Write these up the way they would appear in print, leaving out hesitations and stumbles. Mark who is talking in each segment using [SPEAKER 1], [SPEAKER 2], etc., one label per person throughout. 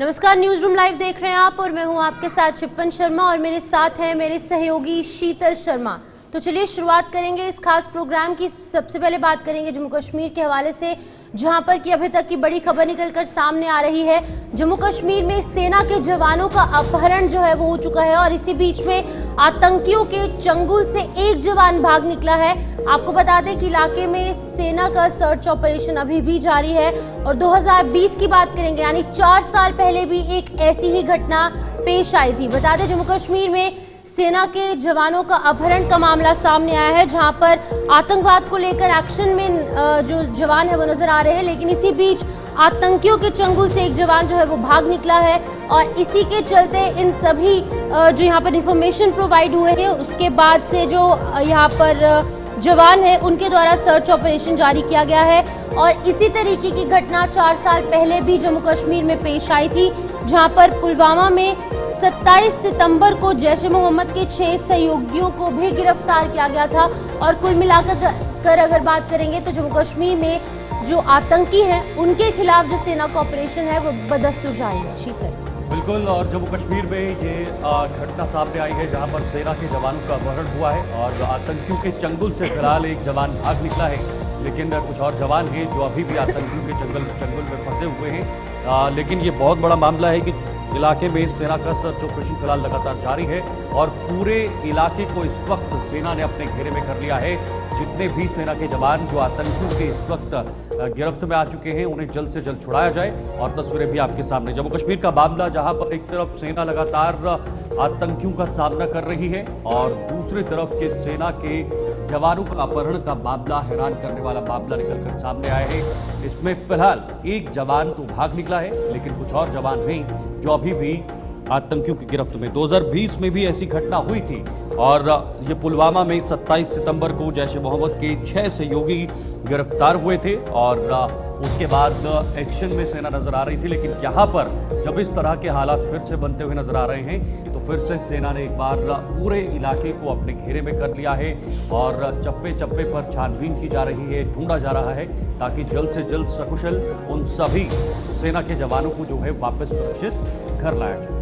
[SPEAKER 1] नमस्कार, news room live देख रहे हैं आप और मैं हूं आपके साथ शिपवन शर्मा और मेरे साथ हैं मेरे सहयोगी शीतल शर्मा। तो चलिए शुरुआत करेंगे इस खास प्रोग्राम की। सबसे पहले बात करेंगे जम्मू कश्मीर के हवाले से, जहां पर कि अभी तक की बड़ी खबर निकलकर सामने आ रही है। जम्मू कश्मीर में सेना के जवानों का अपहरण जो है वो हो चुका है और इसी बीच में आतंकियों के चंगुल से एक जवान भाग निकला है। आपको बता दें कि इलाके में सेना का सर्च ऑपरेशन अभी भी जारी है और 2020 की बात करेंगे यानी 4 साल पहले भी एक ऐसी ही घटना पेश आई थी। बता दें जम्मू कश्मीर में सेना के जवानों का अपहरण का मामला सामने आया है, जहां पर आतंकवाद को लेकर एक्शन में जो जवान है वो नजर आ रहे हैं, लेकिन इसी बीच आतंकियों के चंगुल से एक जवान जो है वो भाग निकला है और इसी के चलते इन सभी जो यहाँ पर इंफॉर्मेशन प्रोवाइड हुए हैं उसके बाद से जो यहाँ पर जवान है उनके द्वारा सर्च ऑपरेशन जारी किया गया है। और इसी तरीके की घटना 4 साल पहले भी जम्मू कश्मीर में पेश आई थी, जहां पर पुलवामा में 27 सितंबर को जैश ए मोहम्मद के 6 सहयोगियों को भी गिरफ्तार किया गया था। और कुल मिलाकर अगर बात करेंगे तो जम्मू कश्मीर में जो आतंकी हैं उनके खिलाफ जो सेना का ऑपरेशन है वो बदस्तूर जारी है। शीतल
[SPEAKER 2] बिल्कुल, और जम्मू कश्मीर में ये घटना सामने आई है जहां पर सेना के जवानों का अपहरण हुआ है और आतंकियों के चंगुल से फिलहाल एक जवान भाग निकला है, लेकिन कुछ और जवान हैं जो अभी भी आतंकियों के चंगुल में फंसे हुए हैं। लेकिन ये बहुत बड़ा मामला है कि इलाके में सेना का सर्च ऑपरेशन फिलहाल लगातार जारी है और पूरे इलाके को इस वक्त सेना ने अपने घेरे में कर लिया है। जितने भी सेना के जवान जो आतंकियों के इस वक्त गिरफ्त में आ चुके हैं उन्हें जल्द से जल्द छुड़ाया जाए। और तस्वीरें भी आपके सामने, जम्मू कश्मीर का मामला जहां पर एक तरफ सेना लगातार आतंकियों का सामना कर रही है और दूसरी तरफ के सेना के जवानों का अपहरण का मामला, हैरान करने वाला मामला निकलकर सामने आया है। इसमें फिलहाल एक जवान तो भाग निकला है, लेकिन कुछ और जवान हैं जो अभी भी आतंकियों की गिरफ्त में। 2020 में भी ऐसी घटना हुई थी और ये पुलवामा में 27 सितंबर को जैश ए मोहम्मद के 6 सहयोगी गिरफ्तार हुए थे और उसके बाद एक्शन में सेना नजर आ रही थी। लेकिन यहाँ पर जब इस तरह के हालात फिर से बनते हुए नजर आ रहे हैं तो फिर से सेना ने एक बार पूरे इलाके को अपने घेरे में कर लिया है और चप्पे चप्पे पर छानबीन की जा रही है, ढूंढा जा रहा है ताकि जल्द से जल्द सकुशल उन सभी सेना के जवानों को जो है वापस सुरक्षित घर लाया जाए।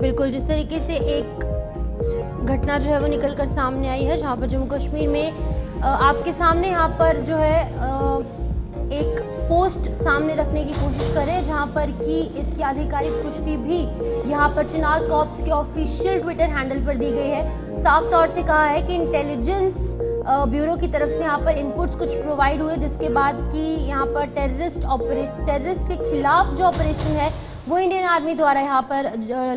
[SPEAKER 1] बिल्कुल, जिस तरीके से एक घटना जो है वो निकलकर सामने आई है, जहां पर जम्मू कश्मीर में आपके सामने यहाँ पर जो है एक पोस्ट सामने रखने की कोशिश करें, जहां पर कि इसकी आधिकारिक पुष्टि भी यहाँ पर चिनार कॉर्प्स के ऑफिशियल ट्विटर हैंडल पर दी गई है। साफ तौर से कहा है कि इंटेलिजेंस ब्यूरो की तरफ से यहाँ पर इनपुट्स कुछ प्रोवाइड हुए, जिसके बाद कि यहाँ पर टेररिस्ट के खिलाफ जो ऑपरेशन है वो इंडियन आर्मी द्वारा यहाँ पर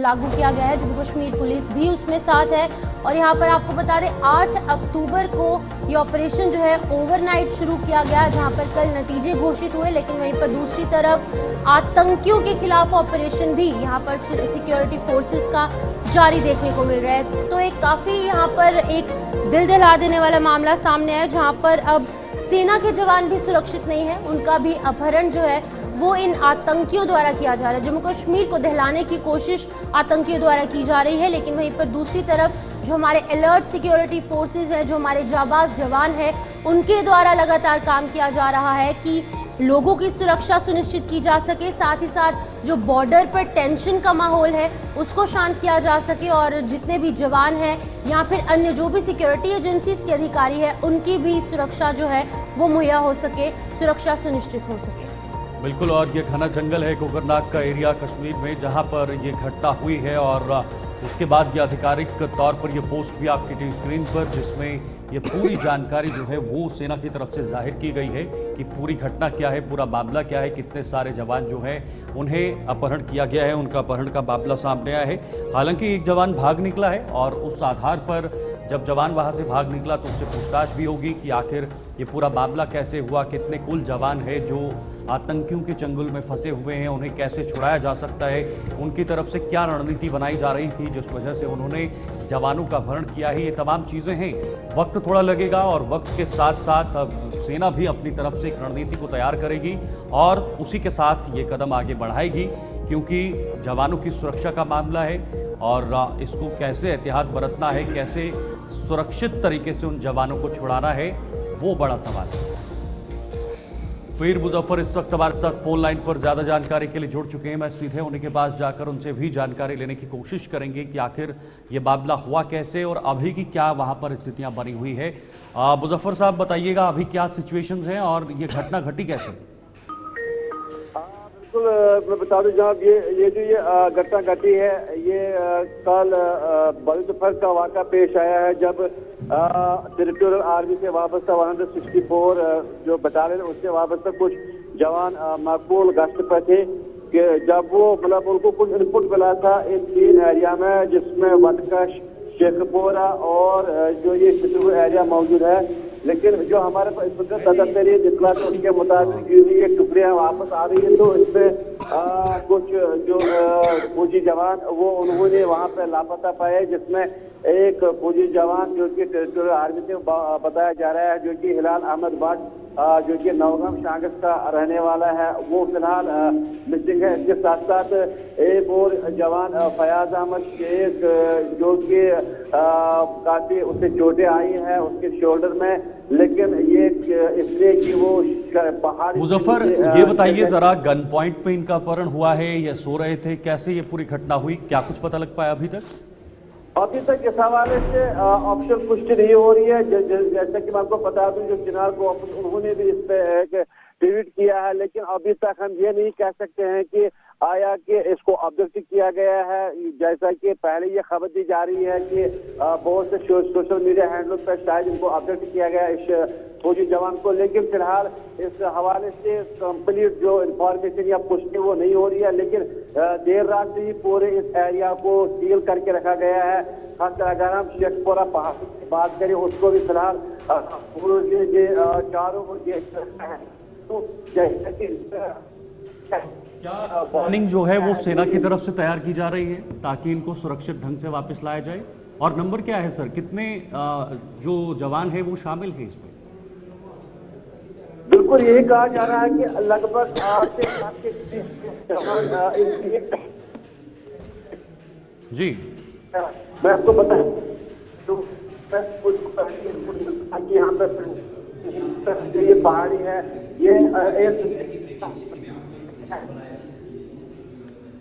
[SPEAKER 1] लागू किया गया है। जम्मू कश्मीर पुलिस भी उसमें साथ है और यहाँ पर आपको बता दें 8 अक्टूबर को ये ऑपरेशन जो है ओवरनाइट शुरू किया गया, जहाँ पर कल नतीजे घोषित हुए। लेकिन वहीं पर दूसरी तरफ आतंकियों के खिलाफ ऑपरेशन भी यहाँ पर सिक्योरिटी फोर्सेस का जारी देखने को मिल रहा है। तो एक काफ़ी यहाँ पर एक दिल दहला देने वाला मामला सामने आया, जहाँ पर अब सेना के जवान भी सुरक्षित नहीं है, उनका भी अपहरण जो है वो इन आतंकियों द्वारा किया जा रहा है। जम्मू कश्मीर को दहलाने की कोशिश आतंकियों द्वारा की जा रही है, लेकिन वहीं पर दूसरी तरफ जो हमारे अलर्ट सिक्योरिटी फोर्सेस है, जो हमारे जाबाज जवान है, उनके द्वारा लगातार काम किया जा रहा है कि लोगों की सुरक्षा सुनिश्चित की जा सके, साथ ही साथ जो बॉर्डर पर टेंशन का माहौल है उसको शांत किया जा सके और जितने भी जवान हैं या फिर अन्य जो भी सिक्योरिटी एजेंसीज के अधिकारी हैं उनकी भी सुरक्षा जो है वो मुहैया हो सके, सुरक्षा सुनिश्चित हो सके।
[SPEAKER 2] बिल्कुल, और ये घना जंगल है कोकरनाग का एरिया कश्मीर में जहां पर ये घटना हुई है और उसके बाद ये आधिकारिक तौर पर ये पोस्ट भी आपकी स्क्रीन पर, जिसमें ये पूरी जानकारी जो है वो सेना की तरफ से जाहिर की गई है कि पूरी घटना क्या है, पूरा मामला क्या है, कितने सारे जवान जो हैं उन्हें अपहरण किया गया है, उनका अपहरण का मामला सामने आया है। हालांकि एक जवान भाग निकला है और उस आधार पर जब जवान वहां से भाग निकला तो उससे पूछताछ भी होगी कि आखिर ये पूरा मामला कैसे हुआ, कितने कुल जवान हैं जो आतंकियों के चंगुल में फंसे हुए हैं, उन्हें कैसे छुड़ाया जा सकता है, उनकी तरफ से क्या रणनीति बनाई जा रही थी जिस वजह से उन्होंने जवानों का अपहरण किया है। ये तमाम चीज़ें हैं, वक्त थोड़ा लगेगा और वक्त के साथ साथ सेना भी अपनी तरफ से एक रणनीति को तैयार करेगी और उसी के साथ ये कदम आगे बढ़ाएगी, क्योंकि जवानों की सुरक्षा का मामला है और इसको कैसे एहतियात बरतना है, कैसे सुरक्षित तरीके से उन जवानों को छुड़ाना है, वो बड़ा सवाल है। पीर मुजफ्फर इस वक्त हमारे साथ फोन लाइन पर ज्यादा जानकारी के लिए जुड़ चुके हैं। मैं सीधे उन्हीं के पास जाकर उनसे भी जानकारी लेने की कोशिश करेंगे कि आखिर ये मामला हुआ कैसे और अभी की क्या वहां पर स्थितियां बनी हुई है। मुजफ्फर साहब बताइएगा अभी क्या सिचुएशंस हैं और ये घटना घटी कैसे?
[SPEAKER 3] बिल्कुल, मैं बता दूं जनाब, ये जो ये घटना घटी है ये कल बड़ी दोपहर का वाक़ा पेश आया है जब टेरिटोरियल आर्मी से वाबस्ता 164 जो बटालियन उससे वाबस्ता कुछ जवान माकूल गश्त पर थे कि जब वो मतलब उनको कुछ इनपुट मिला था इन 3 एरिया में जिसमें वटकश, शेखपुरा और जो ये चित्रपुर एरिया मौजूद है। लेकिन जो हमारे पास तदरीन इतला के मुताबिक ये टुकड़ियां वापस आ रही है तो इसमें कुछ जो फौजी जवान वो उन्होंने वहां पे लापता पाए, जिसमें एक फौजी जवान जो कि टेरिटोरियल आर्मी से बताया जा रहा है जो कि हिलाल अहमद भट्ट जो कि नवगाम शांगस का रहने वाला है, वो फिलहाल मिसिंग है। इसके साथ साथ एक और जवान फयाज अहमद शेख जो कि काफी उससे चोटें आई हैं उसके शोल्डर में, लेकिन ये इसलिए कि वो पहाड़ी।
[SPEAKER 2] मुजफ्फर ये बताइए जरा, गन पॉइंट पे इनका अपहरण हुआ है या सो रहे थे, कैसे ये पूरी घटना हुई, क्या कुछ पता लग पाया अभी तक?
[SPEAKER 3] अभी तक इस हवाले से ऑप्शन पुष्टि नहीं हो रही है। जैसा कि मैं आपको बता दूं जो चिनार को उन्होंने भी इस पे एक ट्वीट किया है, लेकिन अभी तक हम ये नहीं कह सकते हैं कि आया कि इसको ऑब्जेक्ट किया गया है। जैसा कि पहले ये खबर दी जा रही है कि बहुत से सोशल मीडिया हैंडल पर शायद इनको ऑब्जेक्ट किया गया इस फौजी जवान को, लेकिन फिलहाल इस हवाले से कंप्लीट जो इंफॉर्मेशन या पुष्टि वो नहीं हो रही है। लेकिन देर रात से ही पूरे इस एरिया को सील करके रखा गया है। खासकर अगर हम शेखपुरा पहाड़ की बात करें उसको भी फिलहाल चारों
[SPEAKER 2] क्या प्लानिंग जो है वो सेना की तरफ से तैयार की जा रही है ताकि इनको सुरक्षित ढंग से वापस लाया जाए? और नंबर क्या है सर, कितने जो जवान है वो शामिल है इसमें?
[SPEAKER 3] बिल्कुल यही कहा जा रहा है कि लगभग 8 से 7 के
[SPEAKER 2] जी
[SPEAKER 3] मैं आपको बताऊं तो यहाँ पर ये पहाड़ी है ये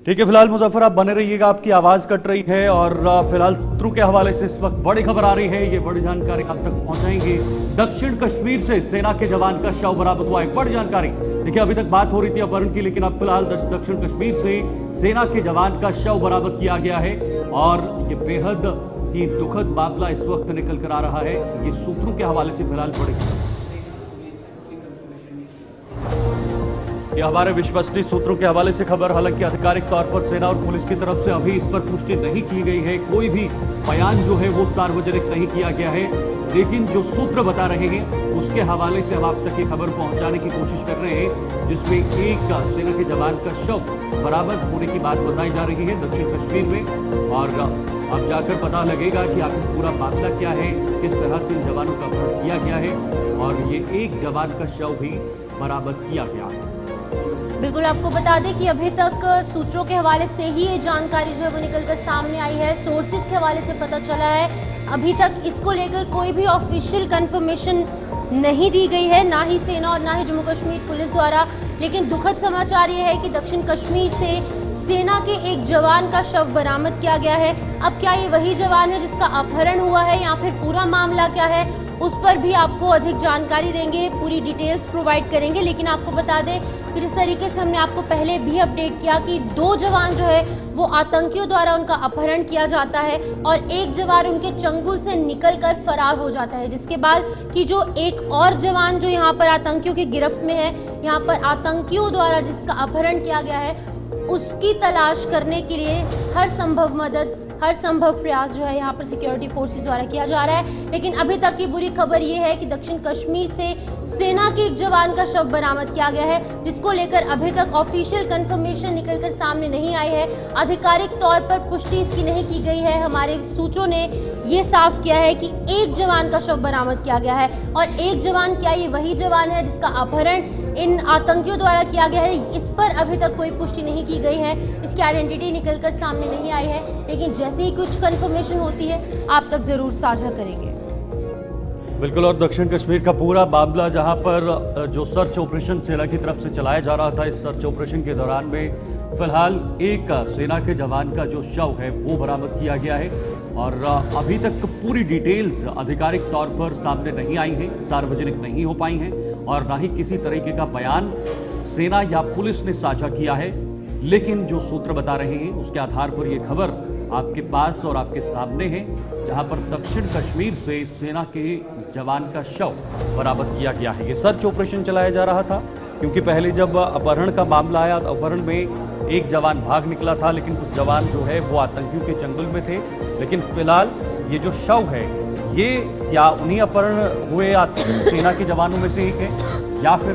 [SPEAKER 2] ठीक है। फिलहाल मुजफ्फर आप बने रहिएगा, आपकी आवाज कट रही है और फिलहाल सूत्रों के हवाले से इस वक्त बड़ी खबर आ रही है, ये बड़ी जानकारी आप तक पहुंचाएंगे। दक्षिण कश्मीर से सेना के जवान का शव बरामद हुआ है, बड़ी जानकारी। देखिए अभी तक बात हो रही थी अपहरण की, लेकिन अब फिलहाल दक्षिण कश्मीर से सेना के जवान का शव बरामद किया गया है और ये बेहद ही दुखद मामला इस वक्त निकल कर आ रहा है। ये सूत्रों के हवाले से फिलहाल बड़ी ये हमारे विश्वसनीय सूत्रों के हवाले से खबर। हालांकि आधिकारिक तौर पर सेना और पुलिस की तरफ से अभी इस पर पुष्टि नहीं की गई है, कोई भी बयान जो है वो सार्वजनिक नहीं किया गया है, लेकिन जो सूत्र बता रहे हैं उसके हवाले से हम आप तक ये खबर पहुंचाने की कोशिश कर रहे हैं, जिसमें एक सेना के जवान का शव बरामद होने की बात बताई जा रही है दक्षिण कश्मीर में। और अब जाकर पता लगेगा कि आखिर पूरा मामला क्या है, किस तरह से इन जवानों का अपहरण किया गया है और ये एक जवान का शव भी बरामद किया गया है।
[SPEAKER 1] बिल्कुल आपको बता दें कि अभी तक सूत्रों के हवाले से ही ये जानकारी जो है वो निकलकर सामने आई है, सोर्सेज के हवाले से पता चला है। अभी तक इसको लेकर कोई भी ऑफिशियल कंफर्मेशन नहीं दी गई है, ना ही सेना और ना ही जम्मू कश्मीर पुलिस द्वारा। लेकिन दुखद समाचार ये है कि दक्षिण कश्मीर से सेना के एक जवान का शव बरामद किया गया है। अब क्या ये वही जवान है जिसका अपहरण हुआ है या फिर पूरा मामला क्या है, उस पर भी आपको अधिक जानकारी देंगे, पूरी डिटेल्स प्रोवाइड करेंगे। लेकिन आपको बता दें कि जिस तरीके से हमने आपको पहले भी अपडेट किया कि 2 जवान जो है वो आतंकियों द्वारा उनका अपहरण किया जाता है और एक जवान उनके चंगुल से निकलकर फरार हो जाता है, जिसके बाद कि जो एक और जवान जो यहाँ पर आतंकियों की गिरफ्त में है, यहाँ पर आतंकियों द्वारा जिसका अपहरण किया गया है, उसकी तलाश करने के लिए हर संभव मदद, हर संभव प्रयास जो है यहाँ पर सिक्योरिटी फोर्सेस द्वारा किया जा रहा है। लेकिन अभी तक की बुरी खबर ये है कि दक्षिण कश्मीर से सेना के एक जवान का शव बरामद किया गया है, जिसको लेकर अभी तक ऑफिशियल कंफर्मेशन निकलकर सामने नहीं आई है, आधिकारिक तौर पर पुष्टि इसकी नहीं की गई है। हमारे सूत्रों ने ये साफ किया है कि एक जवान का शव बरामद किया गया है और एक जवान क्या ये वही जवान है जिसका अपहरण इन आतंकियों द्वारा किया गया है, इस पर अभी तक कोई पुष्टि नहीं की गई है, इसकी आइडेंटिटी निकलकर सामने नहीं आई है। लेकिन जैसे ही कुछ कंफर्मेशन होती है आप तक जरूर साझा करेंगे।
[SPEAKER 2] बिल्कुल, और दक्षिण कश्मीर का पूरा मामला जहां पर जो सर्च ऑपरेशन सेना की तरफ से चलाया जा रहा था, इस सर्च ऑपरेशन के दौरान में फिलहाल एक सेना के जवान का जो शव है वो बरामद किया गया है और अभी तक पूरी डिटेल्स आधिकारिक तौर पर सामने नहीं आई हैं, सार्वजनिक नहीं हो पाई हैं और ना ही किसी तरीके का बयान सेना या पुलिस ने साझा किया है। लेकिन जो सूत्र बता रहे हैं उसके आधार पर यह खबर आपके पास और आपके सामने है, जहां पर दक्षिण कश्मीर से सेना के जवान का शव बरामद किया गया है। ये सर्च ऑपरेशन चलाया जा रहा था क्योंकि पहले जब अपहरण का मामला आया तो अपहरण में एक जवान भाग निकला था, लेकिन कुछ जवान जो है वो आतंकियों के चंगुल में थे। लेकिन फिलहाल ये जो शव है ये क्या उन्हीं अपहरण हुए सेना के जवानों में से एक है या फिर